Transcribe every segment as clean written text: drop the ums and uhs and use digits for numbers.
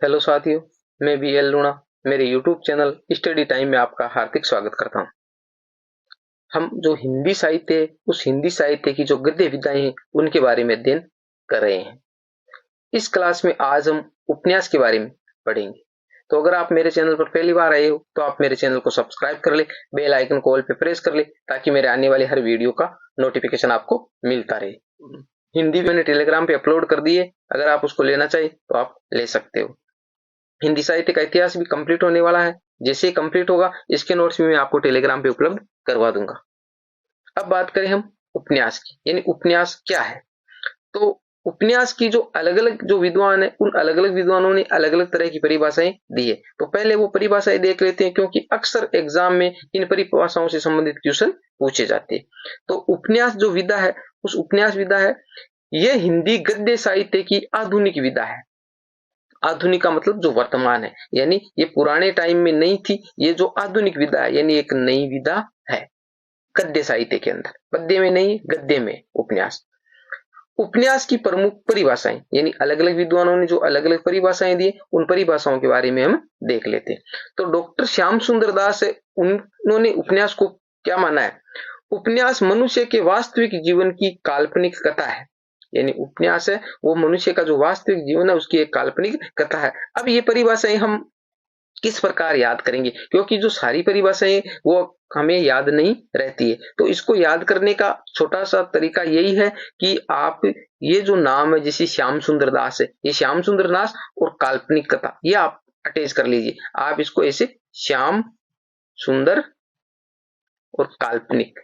Hello साथियों, मैं B L लूणा मेरे यूट्यूब चैनल स्टडी टाइम में आपका हार्दिक स्वागत करता हूं। हम जो हिंदी साहित्य है, उस हिंदी साहित्य की जो गद्य विधाएं हैं उनके बारे में अध्ययन कर रहे हैं। इस क्लास में आज हम उपन्यास के बारे में पढ़ेंगे। तो अगर आप मेरे चैनल पर पहली बार आए हो तो आप मेरे चैनल को सब्सक्राइब कर ले, बेल आइकन को ऑल पे प्रेस कर ले ताकि मेरे आने वाले हर वीडियो का नोटिफिकेशन आपको मिलता रहे। हिंदी मैंने टेलीग्राम पे अपलोड कर दी है, अगर आप उसको लेना चाहे तो आप ले सकते हो। हिंदी साहित्य का इतिहास भी कंप्लीट होने वाला है। जैसे ही कंप्लीट होगा इसके नोट्स भी मैं आपको टेलीग्राम पे उपलब्ध करवा दूंगा। अब बात करें हम उपन्यास की, यानी उपन्यास क्या है। तो उपन्यास की जो अलग अलग जो विद्वान है, उन अलग अलग विद्वानों ने अलग अलग तरह की परिभाषाएं दी है। तो पहले वो परिभाषाएं देख लेते हैं, क्योंकि अक्सर एग्जाम में इन परिभाषाओं से संबंधित क्वेश्चन पूछे जाते हैं। तो उपन्यास जो विधा है, उस उपन्यास विधा है, यह हिंदी गद्य साहित्य की आधुनिक विधा है। आधुनिक का मतलब जो वर्तमान है, यानी ये पुराने टाइम में नहीं थी, ये जो आधुनिक विधा है यानी एक नई विधा है गद्य साहित्य के अंदर। पद्य में नहीं, गद्य में उपन्यास। उपन्यास की प्रमुख परिभाषाएं, यानी अलग अलग विद्वानों ने जो अलग अलग परिभाषाएं दी, उन परिभाषाओं के बारे में हम देख लेते हैं। तो डॉक्टर श्याम सुंदर दास है, उन्होंने उपन्यास को क्या माना है। उपन्यास मनुष्य के वास्तविक जीवन की काल्पनिक कथा है, यानी उपन्यास है वो मनुष्य का जो वास्तविक जीवन है उसकी एक काल्पनिक कथा है। अब ये परिभाषाएं हम किस प्रकार याद करेंगे, क्योंकि जो सारी परिभाषाएं वो हमें याद नहीं रहती है। तो इसको याद करने का छोटा सा तरीका यही है कि आप ये जो नाम है, जैसे श्याम सुंदर दास है, ये श्याम सुंदर दास और काल्पनिक कथा, ये आप अटैच कर लीजिए। आप इसको ऐसे श्याम सुंदर और काल्पनिक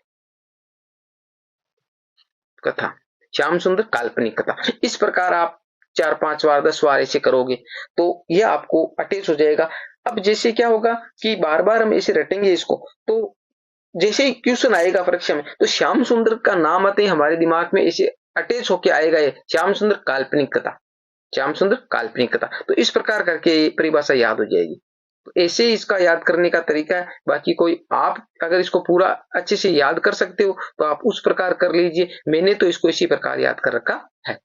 कथा, श्याम सुंदर काल्पनिक कथा, इस प्रकार आप 4-5 बार 10 बार ऐसे करोगे तो यह आपको अटैच हो जाएगा। अब जैसे क्या होगा कि बार बार हम ऐसे रटेंगे इसको, तो जैसे ही क्वेश्चन आएगा परीक्षा में तो श्याम सुंदर का नाम आते ही हमारे दिमाग में ऐसे अटैच होके आएगा ये श्याम सुंदर काल्पनिक कथा, श्याम सुंदर काल्पनिक कथा। तो इस प्रकार करके ये परिभाषा याद हो जाएगी। तो ऐसे ही इसका याद करने का तरीका है। बाकी कोई आप अगर इसको पूरा अच्छे से याद कर सकते हो तो आप उस प्रकार कर लीजिए। मैंने तो इसको इसी प्रकार याद कर रखा है।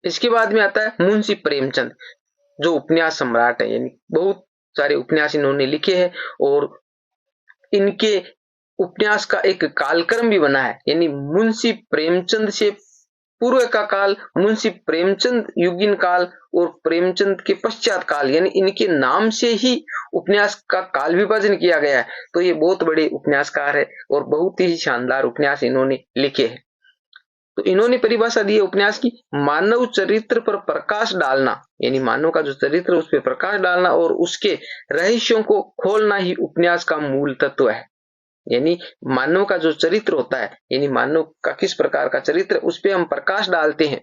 इसके बाद में आता है मुंशी प्रेमचंद, जो उपन्यास सम्राट है, यानी बहुत सारे उपन्यास इन्होंने लिखे हैं और इनके उपन्यास का एक कालक्रम भी बना है, यानी मुंशी प्रेमचंद से पूर्व का काल, मुंशी प्रेमचंद युगीन काल और प्रेमचंद के पश्चात काल, यानी इनके नाम से ही उपन्यास का काल विभाजन किया गया है। तो ये बहुत बड़े उपन्यासकार है और बहुत ही शानदार उपन्यास इन्होंने लिखे हैं। तो इन्होंने परिभाषा दी है उपन्यास की, मानव चरित्र पर प्रकाश डालना, यानी मानव का जो चरित्र उस पर प्रकाश डालना और उसके रहस्यों को खोलना ही उपन्यास का मूल तत्व है। यानी मानव का जो चरित्र होता है, यानी मानव का किस प्रकार का चरित्र, उस पर हम प्रकाश डालते हैं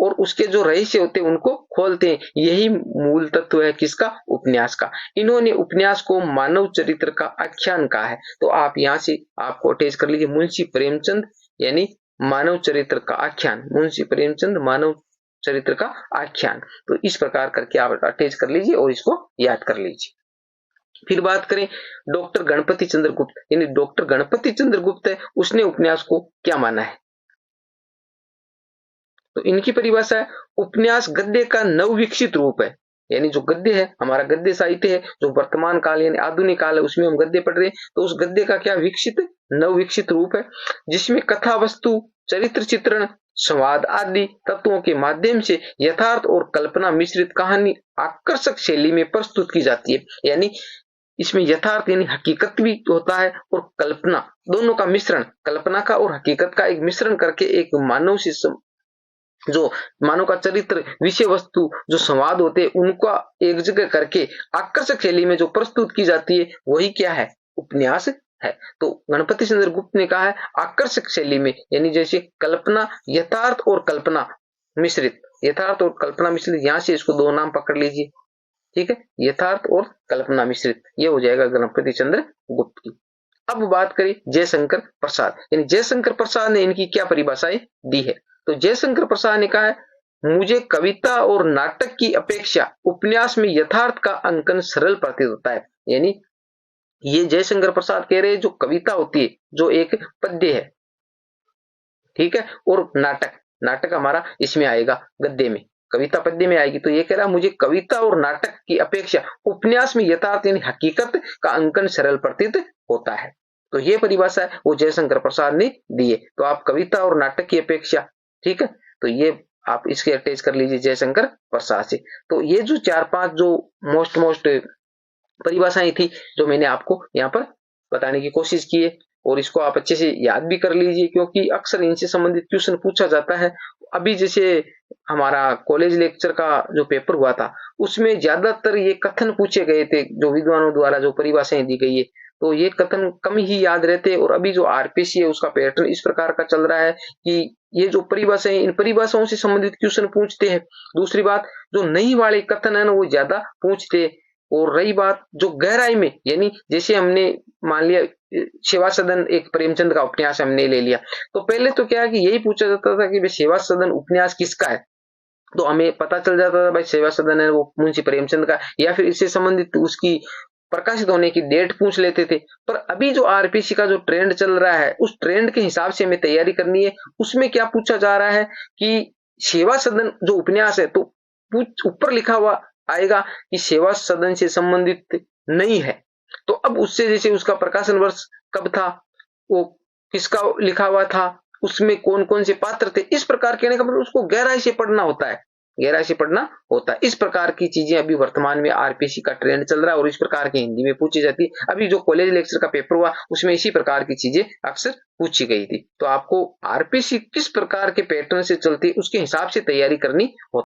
और उसके जो रहस्य होते हैं उनको खोलते हैं, यही मूल तत्व है किसका, उपन्यास का। इन्होंने उपन्यास को मानव चरित्र का आख्यान कहा है। तो आप यहां से आपको अटैच कर लीजिए मुंशी प्रेमचंद यानी मानव चरित्र का आख्यान, मुंशी प्रेमचंद मानव चरित्र का आख्यान। तो इस प्रकार करके आप अटैच कर लीजिए और इसको याद कर लीजिए। फिर बात करें डॉक्टर गणपति चंद्र गुप्त, यानी डॉक्टर गणपति चंद्र गुप्त है, उसने उपन्यास को क्या माना है। तो इनकी परिभाषा है, उपन्यास गद्य का नवविकसित रूप है, यानी जो गद्य है, हमारा गद्य साहित्य है, जो वर्तमान काल यानी आधुनिक काल है उसमें हम गद्य पढ़ रहे हैं, तो उस गद्य का क्या विकसित नवविकसित रूप है, जिसमें कथा वस्तु, चरित्र चित्रण, संवाद आदि तत्वों के माध्यम से यथार्थ और कल्पना मिश्रित कहानी आकर्षक शैली में प्रस्तुत की जाती है। यानी इसमें यथार्थ यानी हकीकत भी होता है और कल्पना, दोनों का मिश्रण, कल्पना का और हकीकत का एक मिश्रण करके एक मानव से जो मानव का चरित्र, विषय वस्तु, जो संवाद होते हैं उनका एक जगह करके आकर्षक शैली में जो प्रस्तुत की जाती है वही क्या है, उपन्यास है। तो गणपति चंद्र गुप्त ने कहा है आकर्षक शैली में, यानी जैसे कल्पना, यथार्थ और कल्पना मिश्रित, यथार्थ और कल्पना मिश्रित, यहां से इसको दो नाम पकड़ लीजिए, ठीक है, यथार्थ और कल्पना मिश्रित, ये हो जाएगा गणपति चंद्र गुप्त की। अब बात करें जयशंकर प्रसाद, यानी जयशंकर प्रसाद ने इनकी क्या परिभाषाएं दी है। तो जयशंकर प्रसाद ने कहा है, मुझे कविता और नाटक की अपेक्षा उपन्यास में यथार्थ का अंकन सरल प्रतीत होता है। यानी ये जयशंकर प्रसाद कह रहे हैं जो कविता होती है, जो एक पद्य है, ठीक है, और नाटक, नाटक हमारा इसमें आएगा गद्य में, कविता पद्य में आएगी। तो ये कह रहा मुझे कविता और नाटक की अपेक्षा उपन्यास में यथार्थ यानी हकीकत का अंकन सरल प्रतीत होता है। तो ये परिभाषा है वो जयशंकर प्रसाद ने दी है। तो आप कविता और नाटक की अपेक्षा, ठीक है, तो ये आप इसके अटैच कर लीजिए जयशंकर प्रसाद से। तो ये जो 4-5 जो मोस्ट परिभाषाएं थी जो मैंने आपको यहाँ पर बताने की कोशिश की है, और इसको आप अच्छे से याद भी कर लीजिए, क्योंकि अक्सर इनसे संबंधित क्वेश्चन पूछा जाता है। अभी जैसे हमारा कॉलेज लेक्चर का जो पेपर हुआ था उसमें ज्यादातर ये कथन पूछे गए थे जो विद्वानों द्वारा जो परिभाषाएं दी गई है, तो ये कथन कम ही याद रहते। और अभी जो आरपीसी है उसका पैटर्न इस प्रकार का चल रहा है कि ये जो परिभाषाएं, इन परिभाषाओं से संबंधित क्वेश्चन पूछते हैं। दूसरी बात, जो नई वाले कथन है ना वो ज्यादा पूछते हैं। और रही बात जो गहराई में, यानी जैसे हमने मान लिया सेवा सदन एक प्रेमचंद का उपन्यास हमने ले लिया, तो पहले तो क्या है कि यही पूछा जाता था कि भाई सेवा सदन उपन्यास किसका है, तो हमें पता चल जाता था भाई सेवा सदन है वो मुंशी प्रेमचंद का, या फिर इससे संबंधित उसकी प्रकाशित होने की डेट पूछ लेते थे। पर अभी जो आरपीसी का जो ट्रेंड चल रहा है उस ट्रेंड के हिसाब से हमें तैयारी करनी है। उसमें क्या पूछा जा रहा है कि सेवा सदन जो उपन्यास है, तो ऊपर लिखा हुआ आएगा कि सेवा सदन से संबंधित नहीं है, तो अब उससे जैसे उसका प्रकाशन वर्ष कब था, वो किसका लिखा हुआ था, उसमें कौन कौन से पात्र थे, इस प्रकार कहने का मतलब उसको गहराई से पढ़ना होता है, गहराई से पढ़ना होता है। इस प्रकार की चीजें अभी वर्तमान में आरपीसी का ट्रेंड चल रहा है और इस प्रकार की हिंदी में पूछी जाती है। अभी जो कॉलेज लेक्चर का पेपर हुआ उसमें इसी प्रकार की चीजें अक्सर पूछी गई थी। तो आपको आरपीसी किस प्रकार के पैटर्न से चलती है उसके हिसाब से तैयारी करनी होती।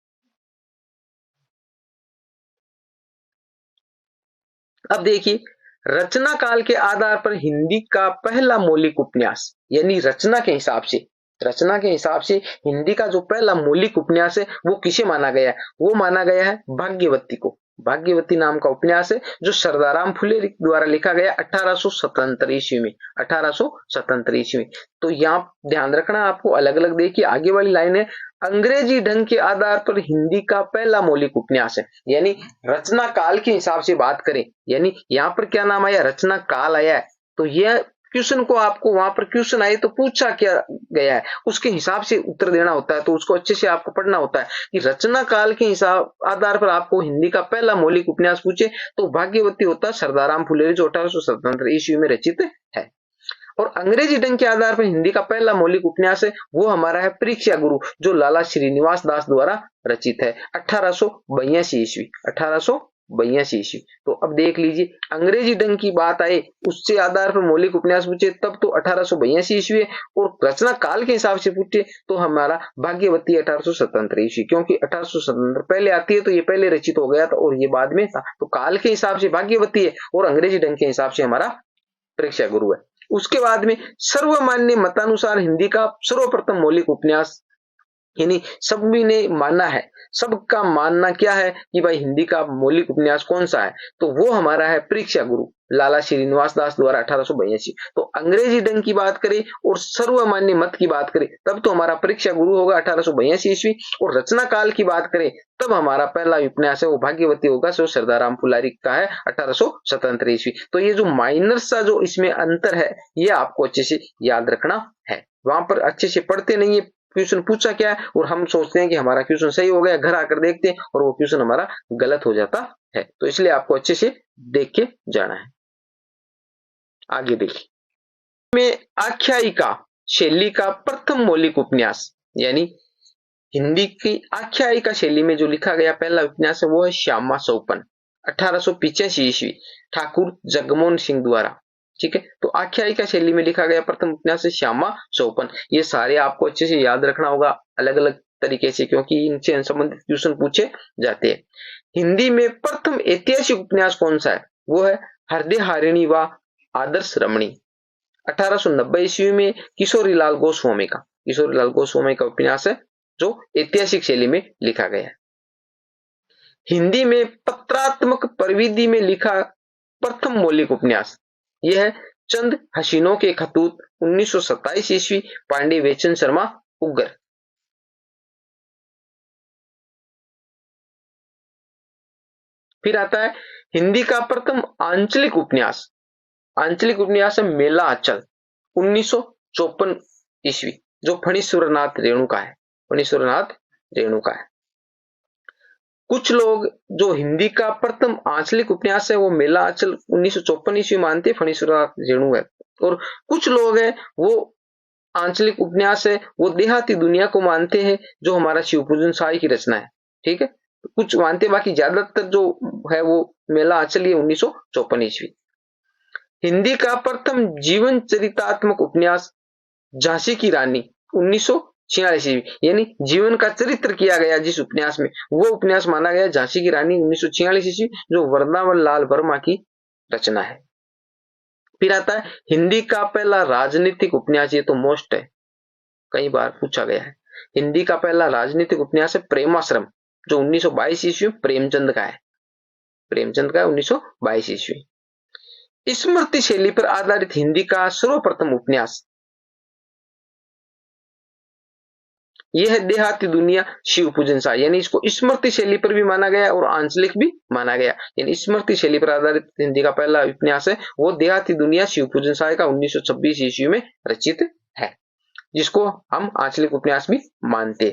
अब देखिए, रचना काल के आधार पर हिंदी का पहला मौलिक उपन्यास, यानी रचना के हिसाब से, रचना के हिसाब से हिंदी का जो पहला मौलिक उपन्यास है वो किसे माना गया है, वो माना गया है भाग्यवती को। भाग्यवती नाम का उपन्यास है जो सरदाराम फुले द्वारा लिखा गया 1877 ईस्वी में, 1877 ईस्वी में। तो यहाँ ध्यान रखना आपको, अलग अलग देखिए आगे वाली लाइन है, अंग्रेजी ढंग के आधार पर हिंदी का पहला मौलिक उपन्यास है, यानी रचना काल के हिसाब से बात करें, यानी यहाँ पर क्या नाम आया, रचना काल आया है। तो यह क्वेश्चन को आपको वहां पर क्वेश्चन आए तो पूछा क्या गया है उसके हिसाब से उत्तर देना होता है। तो उसको अच्छे से आपको पढ़ना होता है कि रचना काल के हिसाब आधार पर आपको हिंदी का पहला मौलिक उपन्यास पूछे तो भाग्यवती होता है सरदाराम फुलेरी जो 1877 ईस्वी में रचित है। और अंग्रेजी ढंग के आधार पर हिंदी का पहला मौलिक उपन्यास है वो हमारा है परीक्षा गुरु जो लाला श्रीनिवास दास द्वारा रचित है 1882 ईस्वी, 1882 ईस्वी। तो अब देख लीजिए, अंग्रेजी ढंग की बात आए उससे आधार पर मौलिक उपन्यास पूछे तब तो 1882 ईस्वी है, और रचना काल के हिसाब से पूछे तो हमारा भाग्यवती 1877 ईस्वी, क्योंकि 1877 पहले आती है तो ये पहले रचित हो गया था और ये बाद में था। तो काल के हिसाब से भाग्यवती है और अंग्रेजी ढंग के हिसाब से हमारा परीक्षा गुरु है। उसके बाद में सर्वमान्य मतानुसार हिंदी का सर्वप्रथम मौलिक उपन्यास, यानी सभी ने माना है, सबका मानना क्या है कि भाई हिंदी का मौलिक उपन्यास कौन सा है, तो वो हमारा है परीक्षा गुरु लाला श्रीनिवास दास द्वारा 1882। तो अंग्रेजी ढंग की बात करें और सर्वमान्य मत की बात करें तब तो हमारा परीक्षा गुरु होगा 1882 ईस्वी, और रचना काल की बात करें तब हमारा पहला उपन्यास है वो भाग्यवती होगा जो सरदाराम फुलारी का है 1877 ईस्वी। तो ये जो माइनर सा जो इसमें अंतर है ये आपको अच्छे से याद रखना है। वहां पर अच्छे से पढ़ते नहीं है क्वेश्चन पूछा क्या है और हम सोचते हैं कि हमारा क्वेश्चन सही हो गया, घर आकर देखते हैं और वो क्वेश्चन हमारा गलत हो जाता है। तो इसलिए आपको अच्छे से देख के जाना है। आगे देखिए, में आख्यायिका शैली का प्रथम मौलिक उपन्यास, यानी हिंदी की आख्यायिका शैली में जो लिखा गया पहला उपन्यास है वो है श्यामा सौपन 1885 ईस्वी ठाकुर जगमोहन सिंह द्वारा। ठीक है, तो आख्यायिका शैली में लिखा गया प्रथम उपन्यास है श्यामा सौपन। ये सारे आपको अच्छे से याद रखना होगा अलग अलग तरीके से, क्योंकि इनसे संबंधित क्वेश्चन पूछे जाते हैं। हिंदी में प्रथम ऐतिहासिक उपन्यास कौन सा है, वो है हृदय हारिणी व आदर्श रमणी 1890 ईस्वी में किशोरीलाल गोस्वामी का, किशोरीलाल गोस्वामी का उपन्यास है जो ऐतिहासिक शैली में लिखा गया है। हिंदी में पत्रात्मक प्रविधि में लिखा प्रथम मौलिक उपन्यास यह है चंद हसीनों के खतूत 1927 ईस्वी पांडे वेचन शर्मा उग्र। फिर आता है हिंदी का प्रथम आंचलिक उपन्यास, आंचलिक उपन्यास है मेला आंचल 1954 ईस्वी जो फणीश्वरनाथ रेणु का है। फणीश्वरनाथ रेणुका है। कुछ लोग जो हिंदी का प्रथम आंचलिक उपन्यास है वो मेला आंचल 1954 ईस्वी मानते फणीश्वरनाथ रेणु है, और कुछ लोग हैं वो आंचलिक उपन्यास है वो देहाती दुनिया को मानते हैं जो हमारा शिवपूजन साई की रचना है। ठीक है, कुछ मानते, बाकी ज्यादातर जो है वो मेला आंचल 1954 ईस्वी। हिंदी का प्रथम जीवन चरितात्मक उपन्यास झांसी की रानी 1946 ईस्वी, यानी जीवन का चरित्र किया गया जिस उपन्यास में, वो उपन्यास माना गया झांसी की रानी 1946 ईस्वी, जो वृंदावन लाल वर्मा की रचना है। फिर आता है हिंदी का पहला राजनीतिक उपन्यास, ये तो मोस्ट है, कई बार पूछा गया है। हिंदी का पहला राजनीतिक उपन्यास है प्रेमाश्रम, जो 1922 ईस्वी प्रेमचंद का है। प्रेमचंद का है 1922 ईस्वी। स्मृति शैली पर आधारित हिंदी का सर्वप्रथम उपन्यास यह है देहाती दुनिया शिवपूजन साई, यानी इसको स्मृति शैली पर भी माना गया और आंचलिक भी माना गया। यानी स्मृति शैली पर आधारित हिंदी का पहला उपन्यास है वो देहाती दुनिया शिवपूजन साई का 1926 ईस्वी में रचित है, जिसको हम आंचलिक उपन्यास भी मानते।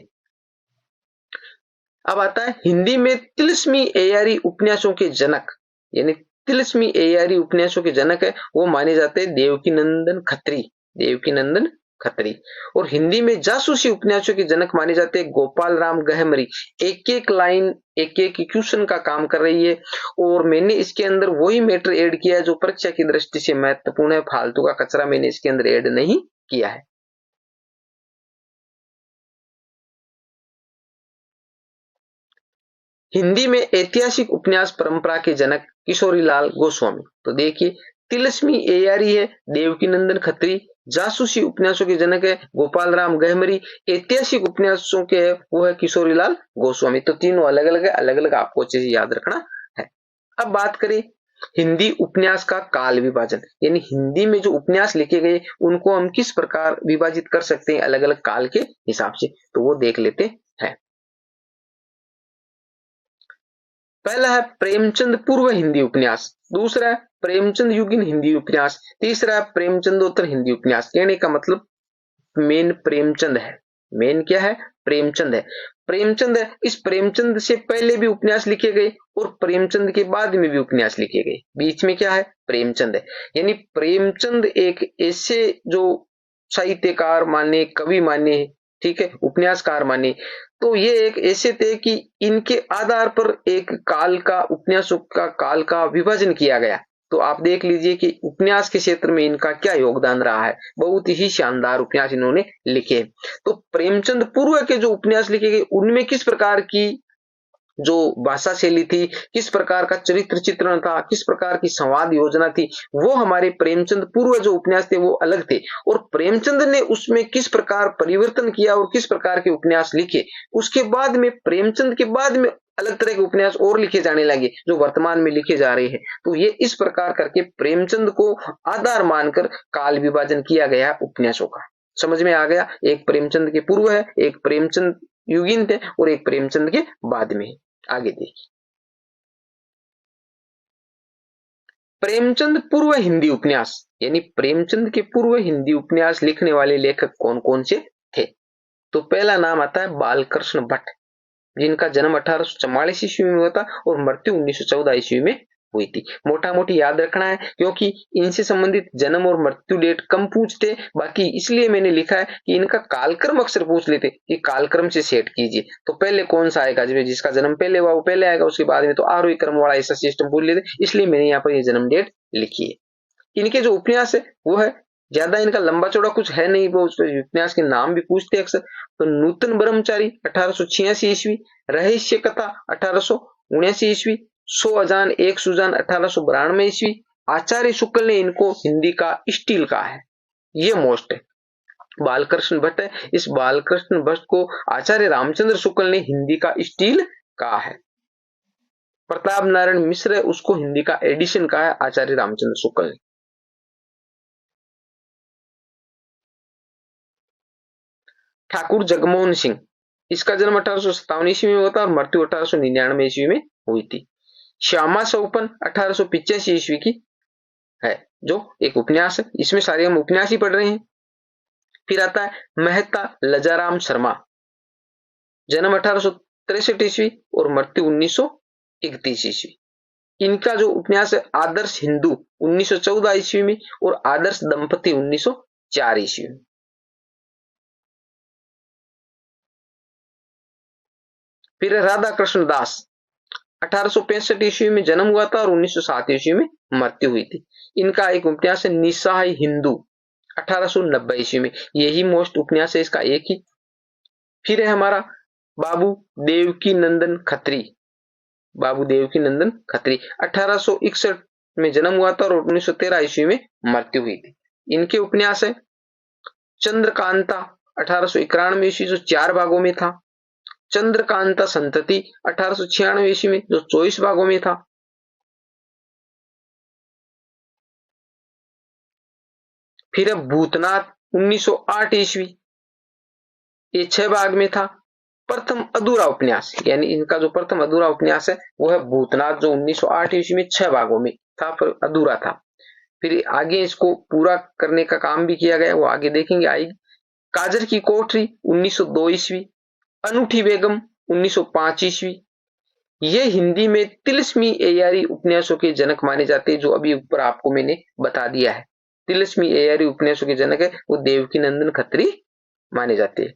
अब आता है हिंदी में तिलिस्मी एयारी उपन्यासों के जनक, यानी तिलिस्मी एयारी उपन्यासों के जनक है वो माने जाते हैं देवकीनंदन खत्री। देवकीनंदन खत्री। और हिंदी में जासूसी उपन्यासों के जनक माने जाते हैं गोपाल राम गहमरी। एक एक लाइन एक एक क्वेश्चन का काम कर रही है, और मैंने इसके अंदर वही मैटर ऐड किया है जो परीक्षा की दृष्टि से महत्वपूर्ण है, फालतू का कचरा मैंने इसके अंदर ऐड नहीं किया है। हिंदी में ऐतिहासिक उपन्यास परंपरा के जनक किशोरीलाल गोस्वामी। तो देखिए तिलिस्मी एयारी है देवकीनंदन खत्री, जासूसी उपन्यासों के जनक है गोपाल राम गहमरी, ऐतिहासिक उपन्यासों के है वो है किशोरीलाल गोस्वामी। तो तीनों अलग अलग है, अलग अलग आपको अच्छे से याद रखना है। अब बात करें हिंदी उपन्यास का काल विभाजन, यानी हिंदी में जो उपन्यास लिखे गए उनको हम किस प्रकार विभाजित कर सकते हैं अलग अलग काल के हिसाब से, तो वो देख लेते हैं। पहला है प्रेमचंद पूर्व हिंदी उपन्यास, दूसरा है प्रेमचंद युगीन हिंदी उपन्यास, तीसरा है प्रेमचंदोत्तर हिंदी उपन्यास। कहने का मतलब मेन प्रेमचंद है, मेन क्या है प्रेमचंद है। प्रेमचंद है, इस प्रेमचंद से पहले भी उपन्यास लिखे गए और प्रेमचंद के बाद में भी उपन्यास लिखे गए, बीच में क्या है प्रेमचंद है। यानी प्रेमचंद एक ऐसे जो साहित्यकार माने, कवि माने, ठीक है, उपन्यासकार माने, तो ये एक ऐसे थे कि इनके आधार पर एक काल का, उपन्यासों का काल का विभाजन किया गया। तो आप देख लीजिए कि उपन्यास के क्षेत्र में इनका क्या योगदान रहा है, बहुत ही शानदार उपन्यास इन्होंने लिखे। तो प्रेमचंद पूर्व के जो उपन्यास लिखे गए उनमें किस प्रकार की जो भाषा शैली थी, किस प्रकार का चरित्र चित्रण था, किस प्रकार की संवाद योजना थी, वो हमारे प्रेमचंद पूर्व जो उपन्यास थे वो अलग थे। और प्रेमचंद ने उसमें किस प्रकार परिवर्तन किया और किस प्रकार के उपन्यास लिखे, उसके बाद में प्रेमचंद के बाद में अलग तरह के उपन्यास और लिखे जाने लगे जो वर्तमान में लिखे जा रहे हैं। तो ये इस प्रकार करके प्रेमचंद को आधार मानकर काल विभाजन किया गया उपन्यासों का। समझ में आ गया, एक प्रेमचंद के पूर्व है, एक प्रेमचंद युगीन थे और एक प्रेमचंद के बाद में। आगे देखिए प्रेमचंद पूर्व हिंदी उपन्यास, यानी प्रेमचंद के पूर्व हिंदी उपन्यास लिखने वाले लेखक कौन कौन से थे। तो पहला नाम आता है बालकृष्ण भट्ट, जिनका जन्म 1844 ईस्वी में हुआ था और मृत्यु 1914 ईस्वी में हुई थी। मोटा मोटी याद रखना है क्योंकि इनसे संबंधित जन्म और मृत्यु डेट कम पूछते, बाकी इसलिए मैंने लिखा है कि इनका कालक्रम अक्सर पूछ लेते कि कालक्रम से सेट कीजिए, तो पहले कौन सा आएगा, जिसका जन्म पहले हुआ वो पहले आएगा, उसके बाद में तो आरोही क्रम वाला ऐसा सिस्टम पूछ लेते, इसलिए मैंने यहाँ पर ये जन्म डेट लिखी है। इनके जो उपन्यास है वो है, ज्यादा इनका लंबा चौड़ा कुछ है नहीं, वो उपन्यास के नाम भी पूछते अक्सर। तो नूतन ब्रह्मचारी 1886 ईस्वी, रहस्य कथा 1879 ईस्वी, 100 अजान एक सुजान 1892 ईस्वी। आचार्य शुक्ल ने इनको हिंदी का स्टील कहा है, ये मोस्ट है। बालकृष्ण भट्ट है, इस बालकृष्ण भट्ट को आचार्य रामचंद्र शुक्ल ने हिंदी का स्टील कहा है। प्रताप नारायण मिश्र है, उसको हिंदी का एडिशन कहा है आचार्य रामचंद्र शुक्ल ने। ठाकुर जगमोहन सिंह, इसका जन्म 1857 ईस्वी में हुआ था और मृत्यु 1899 ईस्वी में हुई थी। श्यामा सौपन 1885 ईस्वी की है, जो एक उपन्यास है, इसमें सारे हम उपन्यास ही पढ़ रहे हैं। फिर आता है मेहता लजाराम शर्मा, जन्म 1863 ईस्वी और मृत्यु 1931 ईस्वी। इनका जो उपन्यास है आदर्श हिंदू 1914 ईस्वी में और आदर्श दंपति 1904 ईस्वी में। फिर राधा कृष्ण दास 1865 ईस्वी में जन्म हुआ था और 1907 ईस्वी में मृत्यु हुई थी। इनका एक उपन्यास है निस्सहाय हिंदू 1890 ईस्वी में, यही मोस्ट उपन्यास है इसका एक ही। फिर है हमारा बाबू देवकी नंदन खत्री, बाबू देवकी नंदन खत्री 1861 में जन्म हुआ था और 1913 ईस्वी में मृत्यु हुई थी। इनके उपन्यास है चंद्रकांता 1891 ईस्वी जो 4 भागों में था, चंद्रकांता संतति 1896 ईस्वी में जो 24 भागों में था। फिर है भूतनाथ 1908 ईस्वी, ये 6 भाग में था। प्रथम अधूरा उपन्यास, यानी इनका जो प्रथम अधूरा उपन्यास है वो है भूतनाथ जो 1908 ईस्वी में 6 भागों में था पर अधूरा था। फिर आगे इसको पूरा करने का काम भी किया गया, वो आगे देखेंगे आएगी। काजर की कोठरी 1902 ईस्वी, अनूठी बेगम 1905 ईस्वी। ये हिंदी में तिलिस्मी एयारी उपन्यासों के जनक माने जाते हैं, जो अभी ऊपर आपको मैंने बता दिया है। तिलिस्मी एयारी उपन्यासों के जनक है वो देवकी नंदन खत्री माने जाते हैं।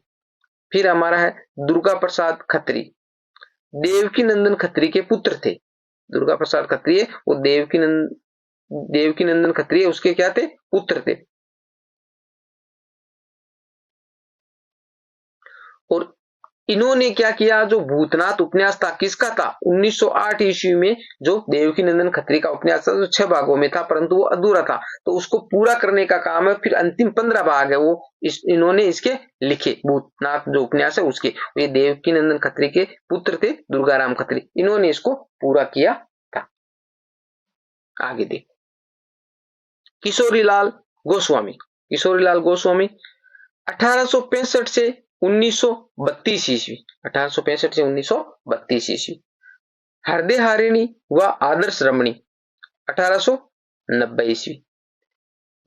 फिर हमारा है दुर्गा प्रसाद खत्री, देवकी नंदन खत्री के पुत्र थे। दुर्गा प्रसाद खत्री है वो देवकी नंदन खत्री है उसके क्या थे, पुत्र थे। और इन्होंने क्या किया, जो भूतनाथ उपन्यास था किसका था, 1908 ईस्वी में जो देवकी नंदन खत्री का उपन्यास था जो 6 भागों में था परंतु वो अधूरा था, तो उसको पूरा करने का काम है। फिर अंतिम 15 भाग है वो इन्होंने इसके लिखे, भूतनाथ जो उपन्यास है उसके। ये देवकी नंदन खत्री के पुत्र थे दुर्गाराम खत्री, इन्होंने इसको पूरा किया था। आगे देख किशोरीलाल गोस्वामी, किशोरीलाल गोस्वामी 1865 से 1932 ईस्वी, 1865 से 1932 ईस्वी। हृदय हारिणी व आदर्श रमणी 1890 ईस्वी।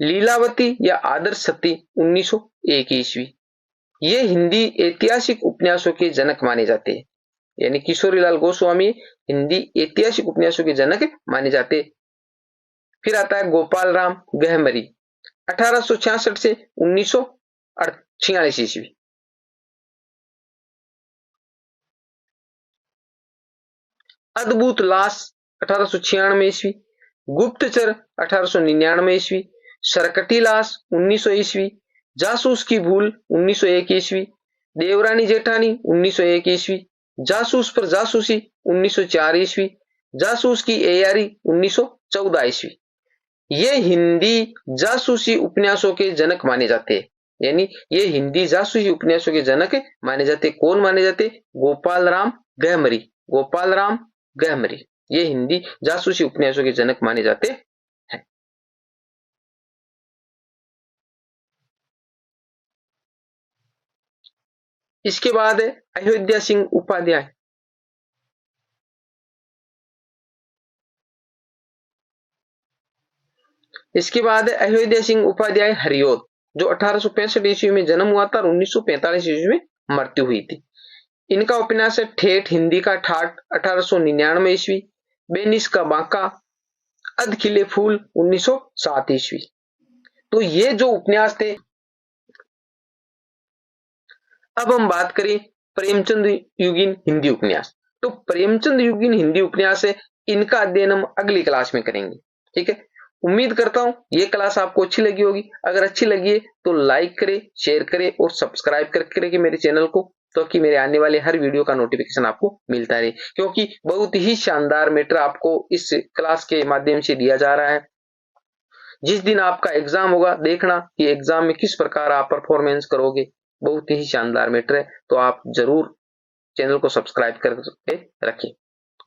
लीलावती या आदर्श सती 1901 ईस्वी। ये हिंदी ऐतिहासिक उपन्यासों के जनक माने जाते हैं, यानी किशोरीलाल गोस्वामी हिंदी ऐतिहासिक उपन्यासों के जनक माने जाते हैं। फिर आता है गोपाल राम गहमरी 1866 से 1946 ईस्वी। अद्भुत लाश 1896 ईस्वी, गुप्तचर 1899 ईस्वी, सरकटी लाश 1900 ईस्वी, जासूस की भूल 1901 ईस्वी, देवरानी जेठानी 1901 ईस्वी, जासूस पर जासूसी 1904 ईस्वी, जासूस की एयारी 1914 ईस्वी। ये हिंदी जासूसी उपन्यासों के जनक माने जाते हैं, यानी ये हिंदी जासूसी उपन्यासों के जनक माने जाते। कौन माने जाते, गोपाल राम गहमरी, गोपाल राम गहमरी ये हिंदी जासूसी उपन्यासों के जनक माने जाते हैं। इसके बाद है अयोध्या सिंह उपाध्याय, इसके बाद है अयोध्या सिंह उपाध्याय हरिओद जो 1865 ईस्वी में जन्म हुआ था और 1945 ईस्वी में मृत्यु हुई थी। इनका उपन्यास है ठेठ हिंदी का ठाठ 1899 ईस्वी, बेनिस का बांका, अध खिले फूल 1907 ईस्वी। तो ये जो उपन्यास थे। अब हम बात करें प्रेमचंद युगीन हिंदी उपन्यास। तो प्रेमचंद युगीन हिंदी उपन्यास है, इनका अध्ययन हम अगली क्लास में करेंगे। ठीक है, उम्मीद करता हूं ये क्लास आपको अच्छी लगी होगी। अगर अच्छी लगी है तो लाइक करें, शेयर करें और सब्सक्राइब करके रखें मेरे चैनल को, तो कि मेरे आने वाले हर वीडियो का नोटिफिकेशन आपको मिलता रहे, क्योंकि बहुत ही शानदार मैटर आपको इस क्लास के माध्यम से दिया जा रहा है। जिस दिन आपका एग्जाम होगा देखना कि एग्जाम में किस प्रकार आप परफॉर्मेंस करोगे, बहुत ही शानदार मैटर है। तो आप जरूर चैनल को सब्सक्राइब करके रखें।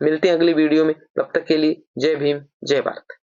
मिलते हैं अगली वीडियो में, तब तक के लिए जय भीम जय भारत।